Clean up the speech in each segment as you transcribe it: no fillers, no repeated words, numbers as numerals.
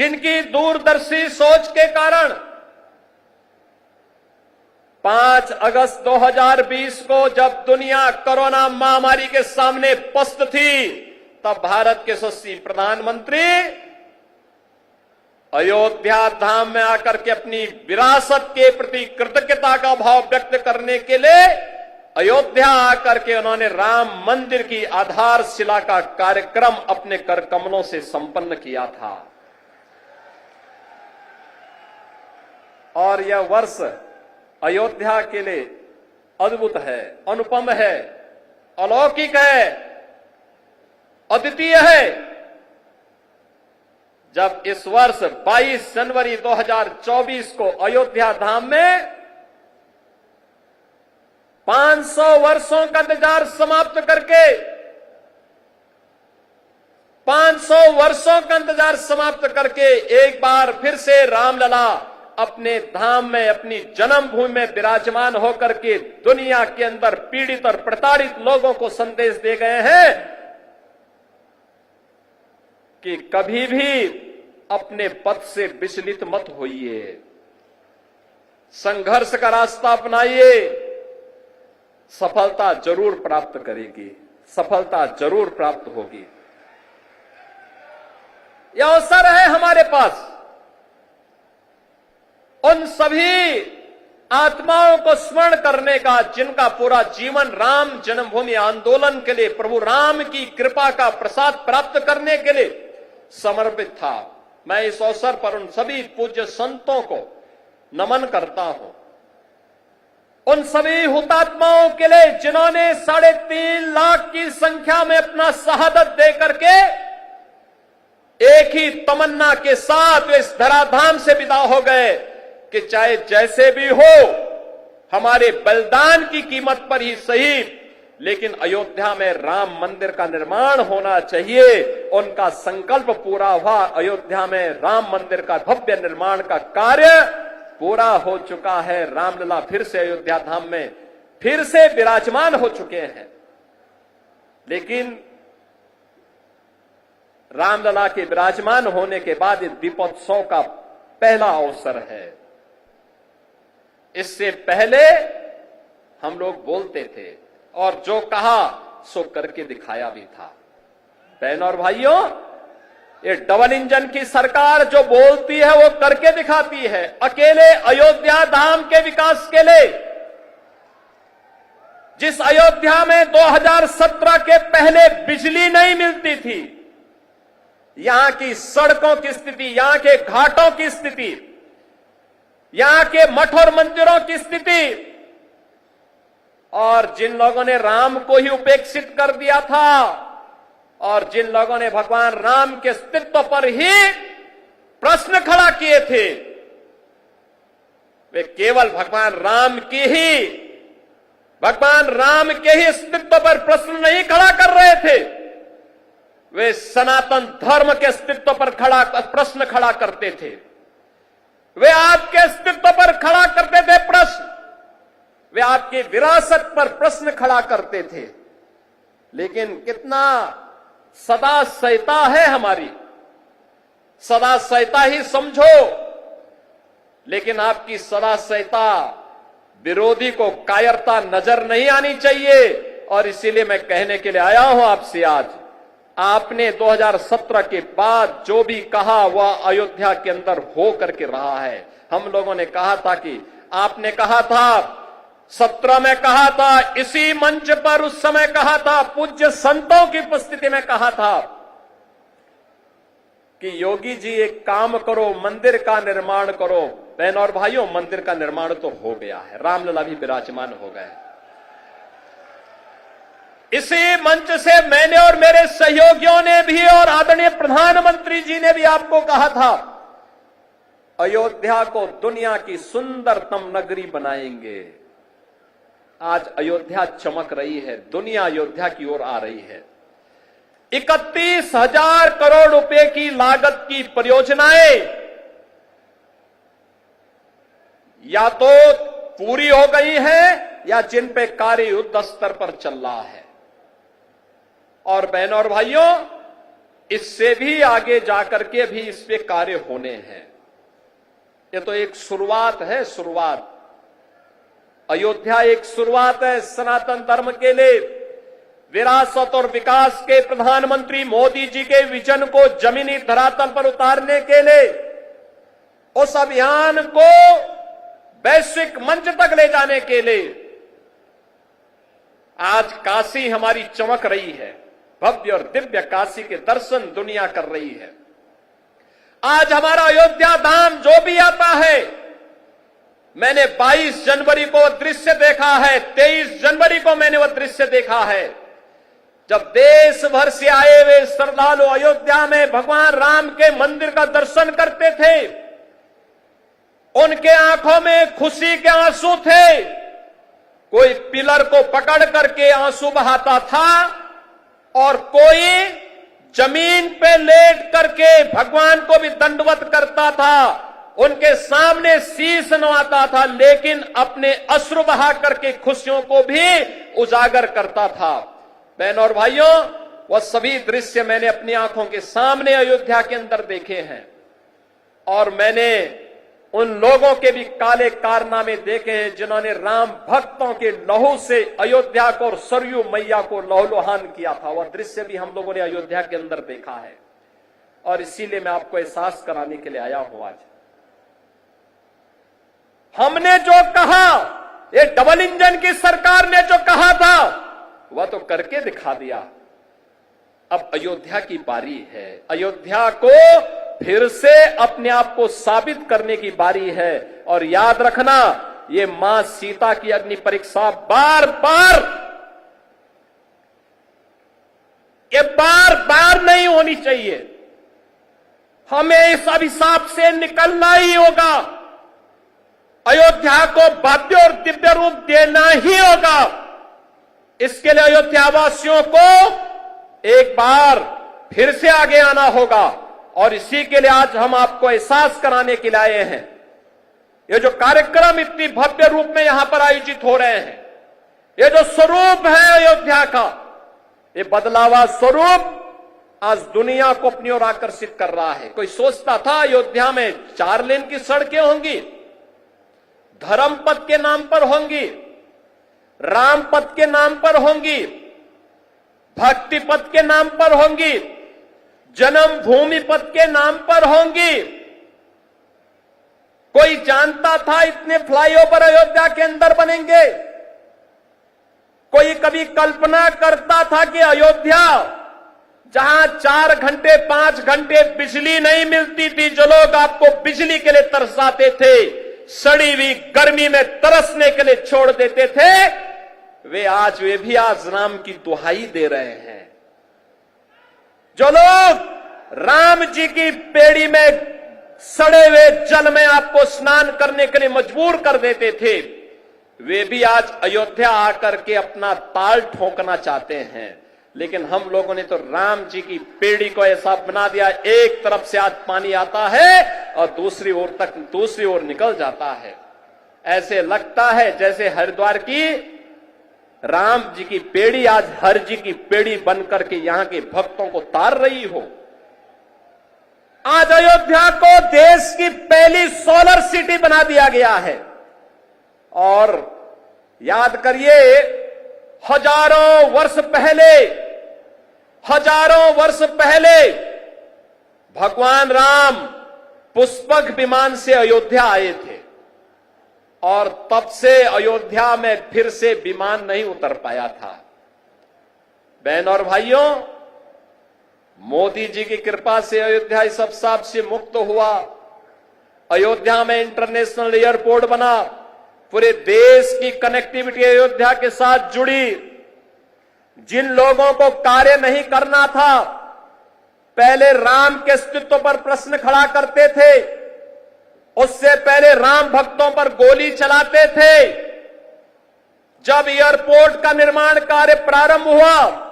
जिनकी दूरदर्शी सोच के कारण 5 अगस्त 2020 को जब दुनिया कोरोना महामारी के सामने पस्त थी, तब भारत के यशस्वी प्रधानमंत्री अयोध्या धाम में आकर के अपनी विरासत के प्रति कृतज्ञता का भाव व्यक्त करने के लिए अयोध्या आकर के उन्होंने राम मंदिर की आधारशिला का कार्यक्रम अपने कर कमलों से संपन्न किया था। और यह वर्ष अयोध्या के लिए अद्भुत है, अनुपम है, अलौकिक है, अद्वितीय है। जब इस वर्ष 22 जनवरी 2024 को अयोध्या धाम में 500 वर्षों का इंतजार समाप्त करके 500 वर्षों का इंतजार समाप्त करके एक बार फिर से रामलला अपने धाम में, अपनी जन्मभूमि में विराजमान होकर के दुनिया के अंदर पीड़ित और प्रताड़ित लोगों को संदेश दे गए हैं कि कभी भी अपने पथ से विचलित मत होइए, संघर्ष का रास्ता अपनाइए, सफलता जरूर प्राप्त करेगी, सफलता जरूर प्राप्त होगी। यह अवसर है हमारे पास उन सभी आत्माओं को स्मरण करने का जिनका पूरा जीवन राम जन्मभूमि आंदोलन के लिए, प्रभु राम की कृपा का प्रसाद प्राप्त करने के लिए समर्पित था। मैं इस अवसर पर उन सभी पूज्य संतों को नमन करता हूं, उन सभी हुतात्माओं के लिए जिन्होंने 3.5 लाख की संख्या में अपना शहादत दे करके एक ही तमन्ना के साथ इस धराधाम से विदा हो गए कि चाहे जैसे भी हो, हमारे बलिदान की कीमत पर ही सही, लेकिन अयोध्या में राम मंदिर का निर्माण होना चाहिए। उनका संकल्प पूरा हुआ। अयोध्या में राम मंदिर का भव्य निर्माण का कार्य पूरा हो चुका है। रामलला फिर से अयोध्या धाम में फिर से विराजमान हो चुके हैं। लेकिन रामलला के विराजमान होने के बाद इस दीपोत्सव का पहला अवसर है। इससे पहले हम लोग बोलते थे और जो कहा सो करके दिखाया भी था। बहनों और भाइयों, ये डबल इंजन की सरकार जो बोलती है वो करके दिखाती है। अकेले अयोध्या धाम के विकास के लिए, जिस अयोध्या में 2017 के पहले बिजली नहीं मिलती थी, यहां की सड़कों की स्थिति, यहां के घाटों की स्थिति, यहां के मठ और मंदिरों की स्थिति, और जिन लोगों ने राम को ही उपेक्षित कर दिया था और जिन लोगों ने भगवान राम के अस्तित्व पर ही प्रश्न खड़ा किए थे, वे केवल भगवान राम के ही अस्तित्व पर प्रश्न नहीं खड़ा कर रहे थे, वे सनातन धर्म के अस्तित्व पर प्रश्न खड़ा करते थे। वे आपके अस्तित्व पर खड़ा करते थे प्रश्न, वे आपकी विरासत पर प्रश्न खड़ा करते थे। लेकिन कितना सदा सहिता है हमारी, सदा सहिता ही समझो, लेकिन आपकी सदा सहिता विरोधी को कायरता नजर नहीं आनी चाहिए। और इसीलिए मैं कहने के लिए आया हूं आपसे आज, आपने 2017 के बाद जो भी कहा वह अयोध्या के अंदर हो करके रहा है। हम लोगों ने कहा था कि आपने कहा था 17 में कहा था, इसी मंच पर उस समय कहा था, पूज्य संतों की उपस्थिति में कहा था कि योगी जी एक काम करो, मंदिर का निर्माण करो। बहनों और भाइयों, मंदिर का निर्माण तो हो गया है, रामलला भी विराजमान हो गए। इसी मंच से मैंने और मेरे सहयोगियों ने भी और आदरणीय प्रधानमंत्री जी ने भी आपको कहा था, अयोध्या को दुनिया की सुंदरतम नगरी बनाएंगे। आज अयोध्या चमक रही है, दुनिया अयोध्या की ओर आ रही है। 31,000 करोड़ रुपए की लागत की परियोजनाएं या तो पूरी हो गई है या जिन पे कार्य युद्ध स्तर पर चल रहा है। और बहनों और भाइयों, इससे भी आगे जाकर के भी इस पे कार्य होने हैं। ये तो एक शुरुआत है, शुरुआत। अयोध्या एक शुरुआत है सनातन धर्म के लिए। विरासत और विकास के प्रधानमंत्री मोदी जी के विजन को जमीनी धरातल पर उतारने के लिए, उस अभियान को वैश्विक मंच तक ले जाने के लिए आज काशी हमारी चमक रही है। भव्य और दिव्य काशी के दर्शन दुनिया कर रही है। आज हमारा अयोध्या धाम जो भी आता है, मैंने 22 जनवरी को दृश्य देखा है, 23 जनवरी को मैंने वह दृश्य देखा है, जब देश भर से आए हुए श्रद्धालु अयोध्या में भगवान राम के मंदिर का दर्शन करते थे। उनके आंखों में खुशी के आंसू थे। कोई पिलर को पकड़ करके आंसू बहाता था और कोई जमीन पे लेट करके भगवान को भी दंडवत करता था। उनके सामने शीश नवाता था, लेकिन अपने अश्रु बहा करके खुशियों को भी उजागर करता था। बहनों और भाइयों, वह सभी दृश्य मैंने अपनी आंखों के सामने अयोध्या के अंदर देखे हैं और मैंने उन लोगों के भी काले कारनामे देखे हैं जिन्होंने राम भक्तों के लहू से अयोध्या को और सरयू मैया को लहूलुहान किया था। वह दृश्य भी हम लोगों ने अयोध्या के अंदर देखा है और इसीलिए मैं आपको एहसास कराने के लिए आया हूं। आज हमने जो कहा, ये डबल इंजन की सरकार ने जो कहा था वह तो करके दिखा दिया। अब अयोध्या की बारी है। अयोध्या को फिर से अपने आप को साबित करने की बारी है। और याद रखना, ये मां सीता की अग्नि परीक्षा बार बार नहीं होनी चाहिए। हमें इस अभिशाप से निकलना ही होगा। अयोध्या को भव्य और दिव्य रूप देना ही होगा। इसके लिए अयोध्यावासियों को एक बार फिर से आगे आना होगा और इसी के लिए आज हम आपको एहसास कराने के लिए आए हैं। ये जो कार्यक्रम इतनी भव्य रूप में यहां पर आयोजित हो रहे हैं, ये जो स्वरूप है अयोध्या का, ये बदलावा स्वरूप आज दुनिया को अपनी ओर आकर्षित कर रहा है। कोई सोचता था अयोध्या में 4 लेन की सड़कें होंगी, धर्म पथ के नाम पर होंगी, राम पथ के नाम पर होंगी, भक्ति पथ के नाम पर होंगी, जन्म भूमि पथ के नाम पर होंगी। कोई जानता था इतने फ्लाईओवर अयोध्या के अंदर बनेंगे? कोई कभी कल्पना करता था कि अयोध्या, जहां 4 घंटे 5 घंटे बिजली नहीं मिलती थी, जो लोग आपको बिजली के लिए तरसाते थे, सड़ी हुई गर्मी में तरसने के लिए छोड़ देते थे, वे भी आज राम की दुहाई दे रहे हैं। जो लोग राम जी की पेड़ी में सड़े हुए जल में आपको स्नान करने के लिए मजबूर कर देते थे, वे भी आज अयोध्या आकर के अपना ताल ठोकना चाहते हैं। लेकिन हम लोगों ने तो राम जी की पेड़ी को ऐसा बना दिया, एक तरफ से आज पानी आता है और दूसरी ओर निकल जाता है। ऐसे लगता है जैसे हरिद्वार की राम जी की पेड़ी आज हर जी की पेड़ी बनकर के यहां के भक्तों को तार रही हो। आज अयोध्या को देश की पहली सोलर सिटी बना दिया गया है। और याद करिए, हजारों वर्ष पहले भगवान राम पुष्पक विमान से अयोध्या आए थे और तब से अयोध्या में फिर से विमान नहीं उतर पाया था। बहन और भाइयों, मोदी जी की कृपा से अयोध्या इस अभिशाप से मुक्त हुआ। अयोध्या में इंटरनेशनल एयरपोर्ट बना, पूरे देश की कनेक्टिविटी अयोध्या के साथ जुड़ी। जिन लोगों को कार्य नहीं करना था, पहले राम के अस्तित्व पर प्रश्न खड़ा करते थे, उससे पहले राम भक्तों पर गोली चलाते थे, जब एयरपोर्ट का निर्माण कार्य प्रारंभ हुआ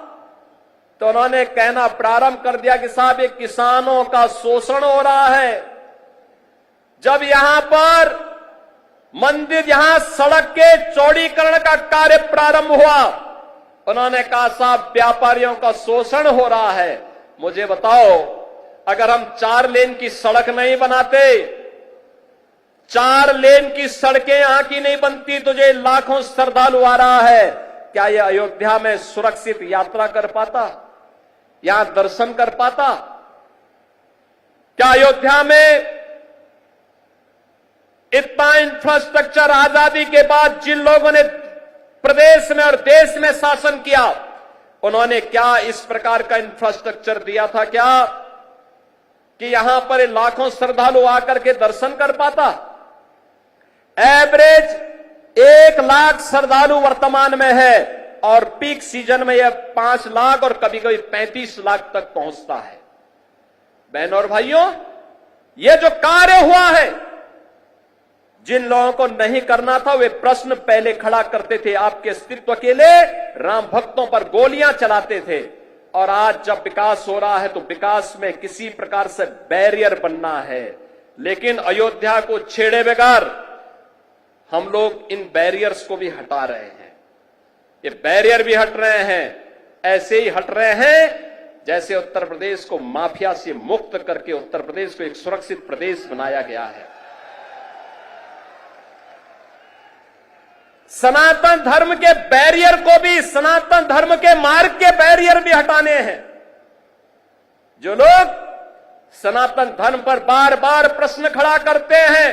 तो उन्होंने कहना प्रारंभ कर दिया कि साहब ये किसानों का शोषण हो रहा है। जब यहां पर मंदिर, यहां सड़क के चौड़ीकरण का कार्य प्रारंभ हुआ, उन्होंने कहा साहब व्यापारियों का शोषण हो रहा है। मुझे बताओ, अगर हम 4 लेन की सड़क नहीं बनाते, 4 लेन की सड़कें यहां की नहीं बनती, तो ये लाखों श्रद्धालु आ रहा है, क्या ये अयोध्या में सुरक्षित यात्रा कर पाता, यहां दर्शन कर पाता? क्या अयोध्या में इतना इंफ्रास्ट्रक्चर आजादी के बाद जिन लोगों ने प्रदेश में और देश में शासन किया, उन्होंने क्या इस प्रकार का इंफ्रास्ट्रक्चर दिया था क्या कि यहां पर लाखों श्रद्धालु आकर के दर्शन कर पाता? एवरेज 1 लाख श्रद्धालु वर्तमान में है और पीक सीजन में यह 5 लाख और कभी कभी 35 लाख तक पहुंचता है। बहनों और भाइयों, यह जो कार्य हुआ है, जिन लोगों को नहीं करना था वे प्रश्न पहले खड़ा करते थे, आपके अस्तित्व के लिए राम भक्तों पर गोलियां चलाते थे। और आज जब विकास हो रहा है तो विकास में किसी प्रकार से बैरियर बनना है, लेकिन अयोध्या को छेड़े बगैर हम लोग इन बैरियर्स को भी हटा रहे हैं। ये बैरियर भी हट रहे हैं, ऐसे ही हट रहे हैं जैसे उत्तर प्रदेश को माफिया से मुक्त करके उत्तर प्रदेश को एक सुरक्षित प्रदेश बनाया गया है। सनातन धर्म के बैरियर को भी, सनातन धर्म के मार्ग के बैरियर भी हटाने हैं। जो लोग सनातन धर्म पर बार बार प्रश्न खड़ा करते हैं,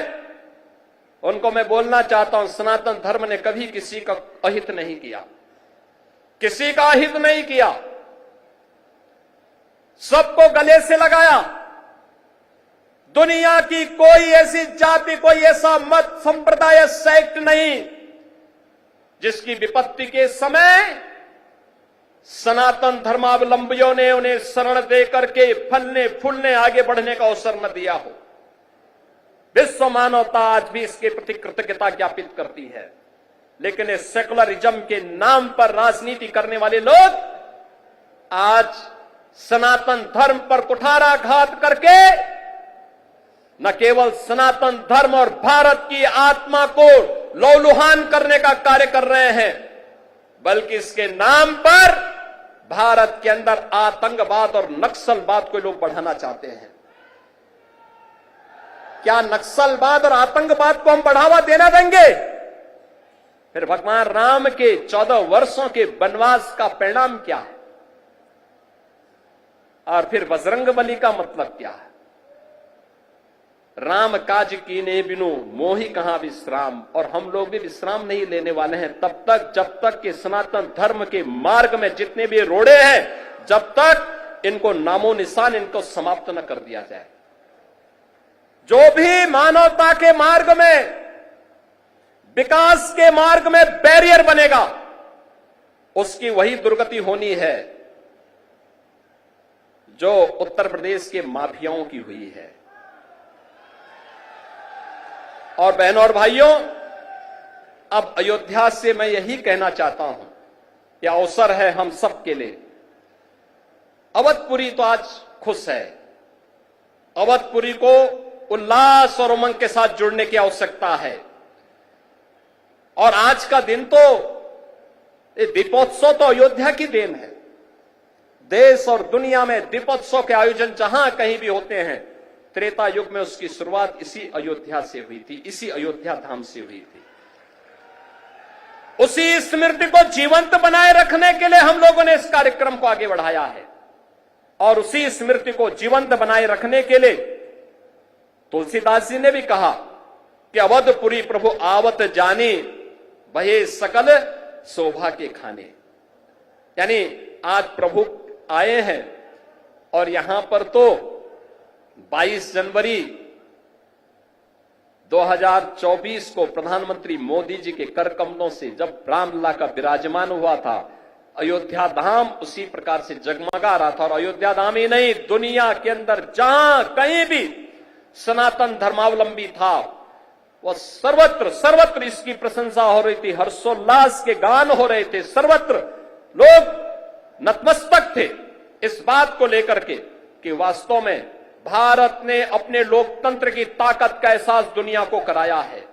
उनको मैं बोलना चाहता हूं, सनातन धर्म ने कभी किसी का अहित नहीं किया, किसी का अहित नहीं किया, सबको गले से लगाया। दुनिया की कोई ऐसी जाति, कोई ऐसा मत, संप्रदाय, सेक्ट नहीं जिसकी विपत्ति के समय सनातन धर्मावलंबियों ने उन्हें शरण देकर के फलने फूलने आगे बढ़ने का अवसर न दिया हो। विश्व मानवता आज भी इसके प्रति कृतज्ञता ज्ञापित करती है, लेकिन इस सेकुलरिज्म के नाम पर राजनीति करने वाले लोग आज सनातन धर्म पर कुठाराघात करके न केवल सनातन धर्म और भारत की आत्मा को लौलुहान करने का कार्य कर रहे हैं, बल्कि इसके नाम पर भारत के अंदर आतंकवाद और नक्सलवाद को लोग बढ़ाना चाहते हैं। क्या नक्सलवाद और आतंकवाद को हम बढ़ावा देना देंगे? फिर भगवान राम के 14 वर्षों के वनवास का परिणाम क्या है? और फिर बजरंगबली का मतलब क्या है? राम काज कीने बिनु मोहि कहां विश्राम। और हम लोग भी विश्राम नहीं लेने वाले हैं तब तक जब तक कि सनातन धर्म के मार्ग में जितने भी रोड़े हैं, जब तक इनको नामो निशान इनको समाप्त न कर दिया जाए। जो भी मानवता के मार्ग में, विकास के मार्ग में बैरियर बनेगा, उसकी वही दुर्गति होनी है जो उत्तर प्रदेश के माफियाओं की हुई है। और बहनों और भाइयों, अब अयोध्या से मैं यही कहना चाहता हूं कि अवसर है हम सब के लिए। अवधपुरी तो आज खुश है, अवधपुरी को उल्लास और उमंग के साथ जुड़ने की आवश्यकता है। और आज का दिन तो, ये दीपोत्सव तो अयोध्या की देन है। देश और दुनिया में दीपोत्सव के आयोजन जहां कहीं भी होते हैं, त्रेता युग में उसकी शुरुआत इसी अयोध्या से हुई थी, इसी अयोध्या धाम से हुई थी। उसी स्मृति को जीवंत बनाए रखने के लिए हम लोगों ने इस कार्यक्रम को आगे बढ़ाया है। और उसी स्मृति को जीवंत बनाए रखने के लिए तुलसीदास जी ने भी कहा कि अवधपुरी प्रभु आवत जानी, भये सकल शोभा के खाने। यानी आज प्रभु आए हैं और यहां पर तो 22 जनवरी 2024 को प्रधानमंत्री मोदी जी के कर कमलों से जब रामलला का विराजमान हुआ था, अयोध्या धाम उसी प्रकार से जगमगा रहा था। और अयोध्या धाम ही नहीं, दुनिया के अंदर जहां कहीं भी सनातन धर्मावलंबी था, वह सर्वत्र सर्वत्र इसकी प्रशंसा हो रही थी, हर्षोल्लास के गान हो रहे थे, सर्वत्र लोग नतमस्तक थे इस बात को लेकर के कि वास्तव में भारत ने अपने लोकतंत्र की ताकत का एहसास दुनिया को कराया है।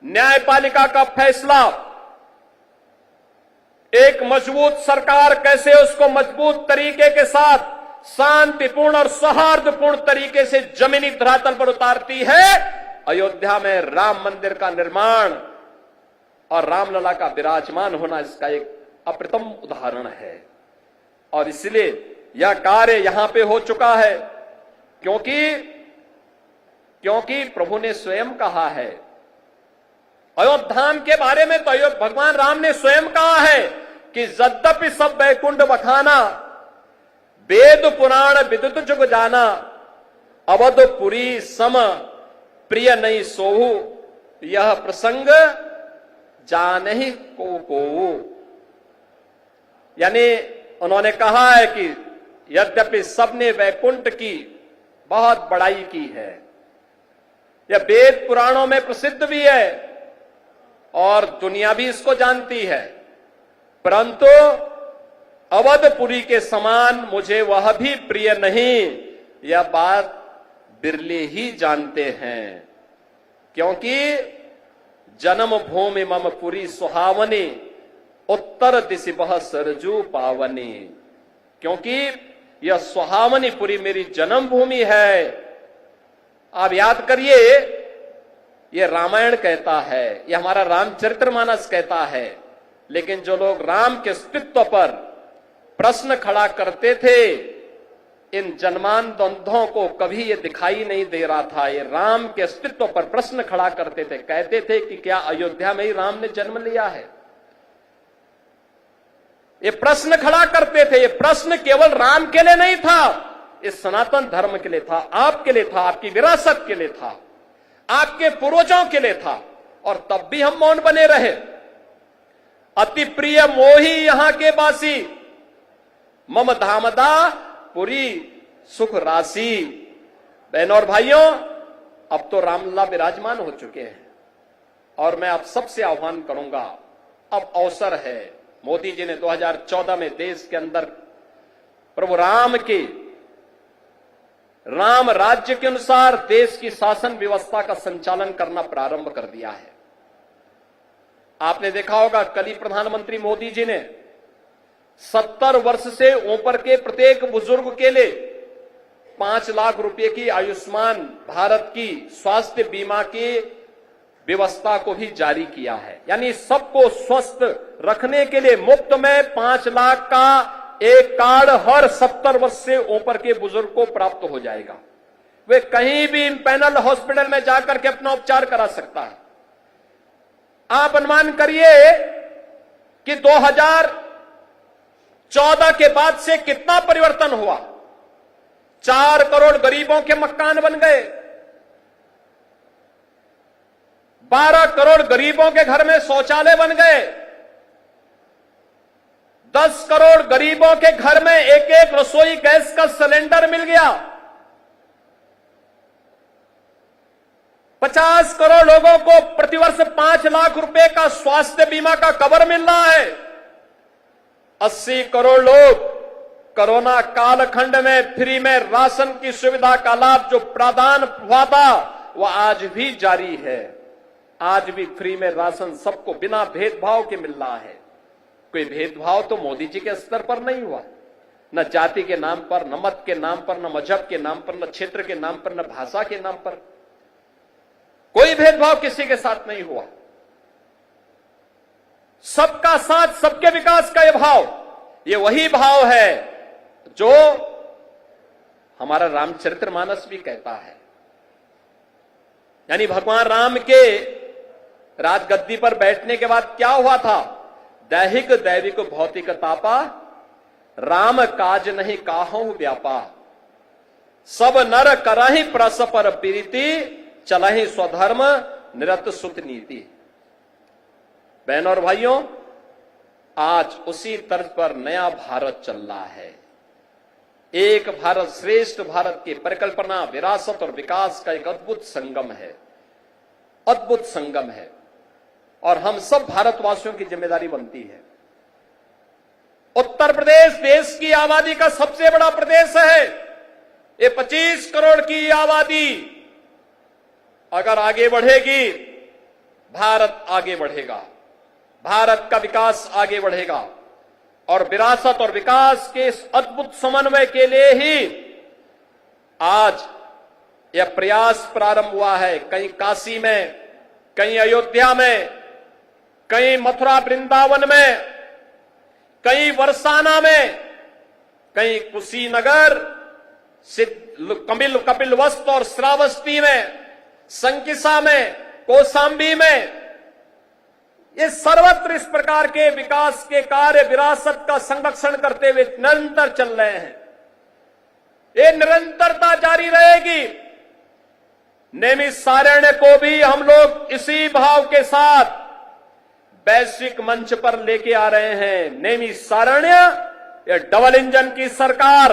न्यायपालिका का फैसला, एक मजबूत सरकार कैसे उसको मजबूत तरीके के साथ शांतिपूर्ण और सौहार्दपूर्ण तरीके से जमीनी धरातल पर उतारती है। अयोध्या में राम मंदिर का निर्माण और रामलला का विराजमान होना इसका एक अप्रतिम उदाहरण है। और इसलिए यह कार्य यहां पे हो चुका है क्योंकि प्रभु ने स्वयं कहा है अयोध्या के बारे में, तो भगवान राम ने स्वयं कहा है कि यद्यपि सब वैकुंठ बखाना, वेद पुराण विदित जुग जाना, अवधपुरी सम प्रिय नहीं सोहु, यह प्रसंग जानहि को। यानी उन्होंने कहा है कि यद्यपि सबने वैकुंठ की बहुत बड़ाई की है, यह वेद पुराणों में प्रसिद्ध भी है और दुनिया भी इसको जानती है, परंतु अवधपुरी के समान मुझे वह भी प्रिय नहीं, यह बात बिरले ही जानते हैं। क्योंकि जन्म भूमि मम पुरी सुहावनी, उत्तर दिशि बह सरजू पावनी। क्योंकि यह सुहावनी पुरी मेरी जन्म भूमि है। आप याद करिए, यह रामायण कहता है, यह हमारा रामचरितमानस कहता है, लेकिन जो लोग राम के अस्तित्व पर प्रश्न खड़ा करते थे, इन जन्मांधों को कभी यह दिखाई नहीं दे रहा था। ये राम के अस्तित्व पर प्रश्न खड़ा करते थे, कहते थे कि क्या अयोध्या में ही राम ने जन्म लिया है। ये प्रश्न खड़ा करते थे। ये प्रश्न केवल राम के लिए नहीं था, इस सनातन धर्म के लिए था, आपके लिए था, आपकी विरासत के लिए था, आपके पूर्वजों के लिए था। और तब भी हम मौन बने रहे। अति प्रिय मोही यहां के बासी, मम धामदा पुरी सुख राशि। बहनों और भाइयों, अब तो रामलला विराजमान हो चुके हैं और मैं आप सबसे आह्वान करूंगा, अब अवसर है। मोदी जी ने 2014 में देश के अंदर प्रभु राम के राम राज्य के अनुसार देश की शासन व्यवस्था का संचालन करना प्रारंभ कर दिया है। आपने देखा होगा, कल ही प्रधानमंत्री मोदी जी ने 70 वर्ष से ऊपर के प्रत्येक बुजुर्ग के लिए 5 लाख रुपए की आयुष्मान भारत की स्वास्थ्य बीमा की व्यवस्था को भी जारी किया है। यानी सबको स्वस्थ रखने के लिए मुफ्त में 5 लाख का एक कार्ड हर 70 वर्ष से ऊपर के बुजुर्ग को प्राप्त हो जाएगा। वे कहीं भी पैनल हॉस्पिटल में जाकर के अपना उपचार करा सकता है। आप अनुमान करिए कि 2014 के बाद से कितना परिवर्तन हुआ। 4 करोड़ गरीबों के मकान बन गए, 12 करोड़ गरीबों के घर में शौचालय बन गए, 10 करोड़ गरीबों के घर में एक एक रसोई गैस का सिलेंडर मिल गया, 50 करोड़ लोगों को प्रतिवर्ष 5 लाख रुपए का स्वास्थ्य बीमा का कवर मिल रहा है, 80 करोड़ लोग कोरोना कालखंड में फ्री में राशन की सुविधा का लाभ जो प्रावधान हुआ था वह आज भी जारी है। आज भी फ्री में राशन सबको बिना भेदभाव के मिल रहा है। कोई भेदभाव तो मोदी जी के स्तर पर नहीं हुआ, न जाति के नाम पर, न मत के नाम पर, न मजहब के नाम पर, न क्षेत्र के नाम पर, न भाषा के नाम पर। कोई भेदभाव किसी के साथ नहीं हुआ। सबका साथ, सबके विकास का यह भाव, ये वही भाव है जो हमारा रामचरितमानस भी कहता है। यानी भगवान राम के राजगद्दी पर बैठने के बाद क्या हुआ था? दैहिक दैविक भौतिक तापा, राम काज नहीं काहू व्यापा, सब नर करहि परस्पर प्रीति, चलहि स्वधर्म निरत सुत नीति। बहनों और भाइयों, आज उसी तर्ज पर नया भारत चल रहा है। एक भारत श्रेष्ठ भारत की परिकल्पना, विरासत और विकास का एक अद्भुत संगम है, अद्भुत संगम है। और हम सब भारतवासियों की जिम्मेदारी बनती है। उत्तर प्रदेश देश की आबादी का सबसे बड़ा प्रदेश है। ये 25 करोड़ की आबादी अगर आगे बढ़ेगी, भारत आगे बढ़ेगा, भारत का विकास आगे बढ़ेगा। और विरासत और विकास के इस अद्भुत समन्वय के लिए ही आज यह प्रयास प्रारंभ हुआ है। कहीं काशी में, कहीं अयोध्या में, कहीं मथुरा वृंदावन में, कहीं बरसाना में, कहीं कुशीनगर, कपिलवस्त और श्रावस्ती में, संकिसा में, कौशांबी में, ये सर्वत्र इस प्रकार के विकास के कार्य विरासत का संरक्षण करते हुए निरंतर चल रहे हैं। ये निरंतरता जारी रहेगी। नैमिषारण्य को भी हम लोग इसी भाव के साथ वैश्विक मंच पर लेके आ रहे हैं। नैमिषारण्य ये डबल इंजन की सरकार,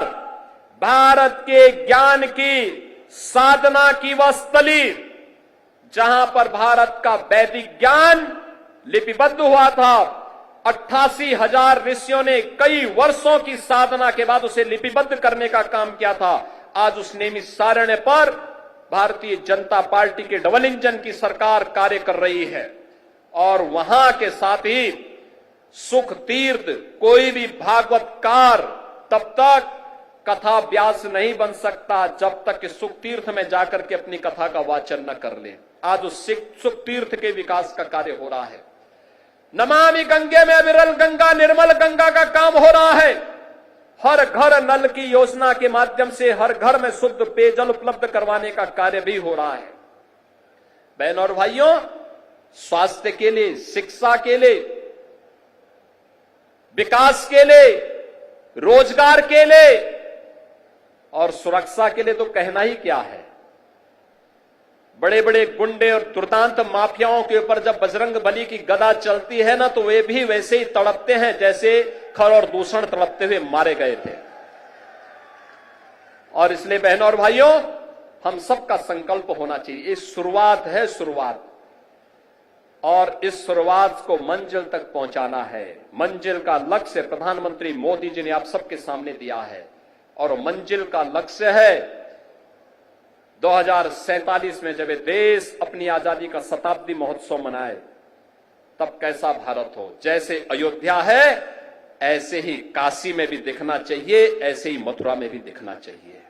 भारत के ज्ञान की साधना की वह स्थली, जहां पर भारत का वैदिक ज्ञान लिपिबद्ध हुआ था। 88,000 ऋषियों ने कई वर्षों की साधना के बाद उसे लिपिबद्ध करने का काम किया था। आज उस नैमिषारण्य पर भारतीय जनता पार्टी के डबल इंजन की सरकार कार्य कर रही है। और वहां के साथ ही सुख तीर्थ, कोई भी भागवतकार तब तक कथा व्यास नहीं बन सकता जब तक कि सुख तीर्थ में जाकर के अपनी कथा का वाचन न कर ले। आज उस सुख तीर्थ के विकास का कार्य हो रहा है। नमामि गंगे में अविरल गंगा, निर्मल गंगा का काम हो रहा है। हर घर नल की योजना के माध्यम से हर घर में शुद्ध पेयजल उपलब्ध करवाने का कार्य भी हो रहा है। बहनों और भाइयों, स्वास्थ्य के लिए, शिक्षा के लिए, विकास के लिए, रोजगार के लिए और सुरक्षा के लिए तो कहना ही क्या है। बड़े बड़े गुंडे और दुर्दांत माफियाओं के ऊपर जब बजरंग बली की गदा चलती है ना, तो वे भी वैसे ही तड़पते हैं जैसे खर और दूषण तड़पते हुए मारे गए थे। और इसलिए बहनों और भाइयों, हम सबका संकल्प होना चाहिए। ये शुरुआत है, शुरुआत, और इस शुरुआत को मंजिल तक पहुंचाना है। मंजिल का लक्ष्य प्रधानमंत्री मोदी जी ने आप सबके सामने दिया है, और मंजिल का लक्ष्य है 2047 में जब देश अपनी आजादी का शताब्दी महोत्सव मनाए, तब कैसा भारत हो। जैसे अयोध्या है ऐसे ही काशी में भी दिखना चाहिए, ऐसे ही मथुरा में भी दिखना चाहिए।